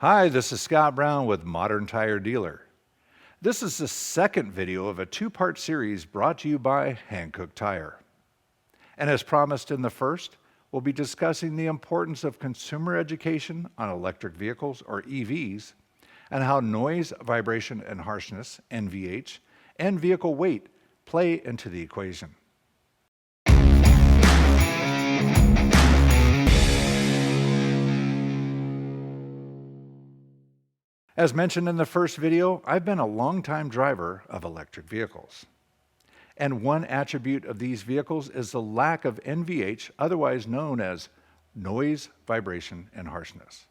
Hi, this is Scott Brown with Modern Tire Dealer. This is the second video of a two-part series brought to you by Hankook Tire. And as promised in the first, we'll be discussing the importance of consumer education on electric vehicles, or EVs, and how noise, vibration, and harshness, NVH, and vehicle weight play into the equation. As mentioned in the first video, I've been a longtime driver of electric vehicles. And one attribute of these vehicles is the lack of NVH, otherwise known as noise, vibration, and harshness.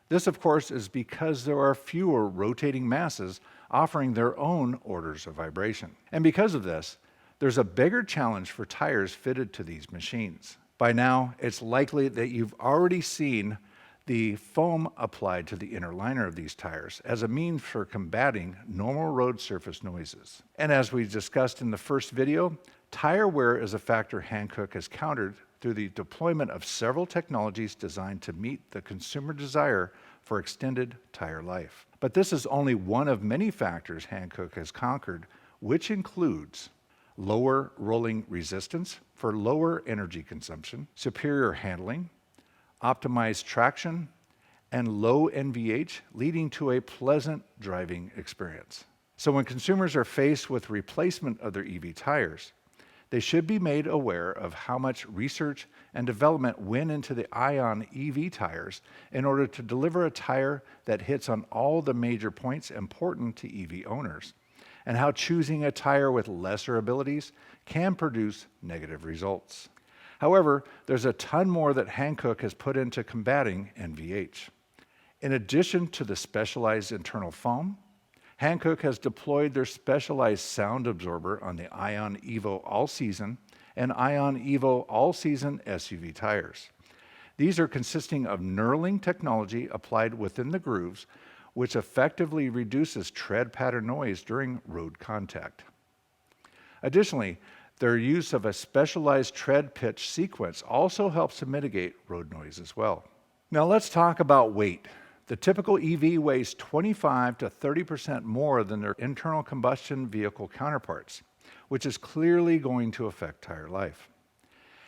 This, of course, is because there are fewer rotating masses offering their own orders of vibration. And because of this, there's a bigger challenge for tires fitted to these machines. By now, it's likely that you've already seen the foam applied to the inner liner of these tires as a means for combating normal road surface noises. And as we discussed in the first video, tire wear is a factor Hankook has countered through the deployment of several technologies designed to meet the consumer desire for extended tire life. But this is only one of many factors Hankook has conquered, which includes lower rolling resistance for lower energy consumption, superior handling, optimized traction, and low NVH, leading to a pleasant driving experience. So when consumers are faced with replacement of their EV tires, they should be made aware of how much research and development went into the iON EV tires in order to deliver a tire that hits on all the major points important to EV owners, and how choosing a tire with lesser abilities can produce negative results. However, there's a ton more that Hankook has put into combating NVH. In addition to the specialized internal foam, Hankook has deployed their specialized sound absorber on the iON Evo All-Season and iON Evo All-Season SUV tires. These are consisting of knurling technology applied within the grooves, which effectively reduces tread pattern noise during road contact. Additionally, their use of a specialized tread pitch sequence also helps to mitigate road noise as well. Now let's talk about weight. The typical EV weighs 25 to 30% more than their internal combustion vehicle counterparts, which is clearly going to affect tire life.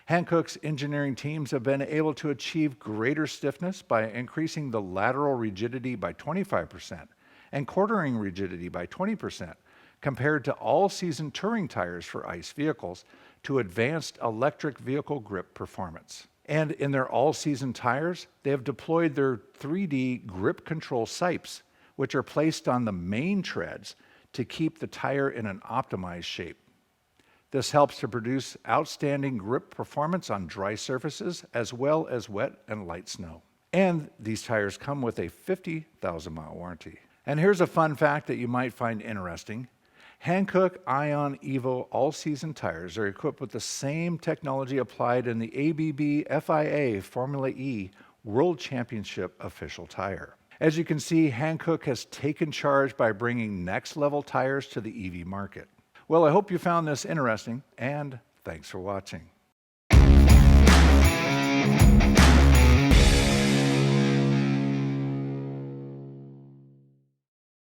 Hankook's engineering teams have been able to achieve greater stiffness by increasing the lateral rigidity by 25% and quartering rigidity by 20%, compared to all-season touring tires for ICE vehicles, to advanced electric vehicle grip performance. And in their all-season tires, they have deployed their 3D grip control sipes, which are placed on the main treads to keep the tire in an optimized shape. This helps to produce outstanding grip performance on dry surfaces as well as wet and light snow. And these tires come with a 50,000-mile warranty. And here's a fun fact that you might find interesting. Hankook iON Evo All-Season tires are equipped with the same technology applied in the ABB FIA Formula E World Championship official tire. As you can see, Hankook has taken charge by bringing next-level tires to the EV market. Well, I hope you found this interesting, and thanks for watching.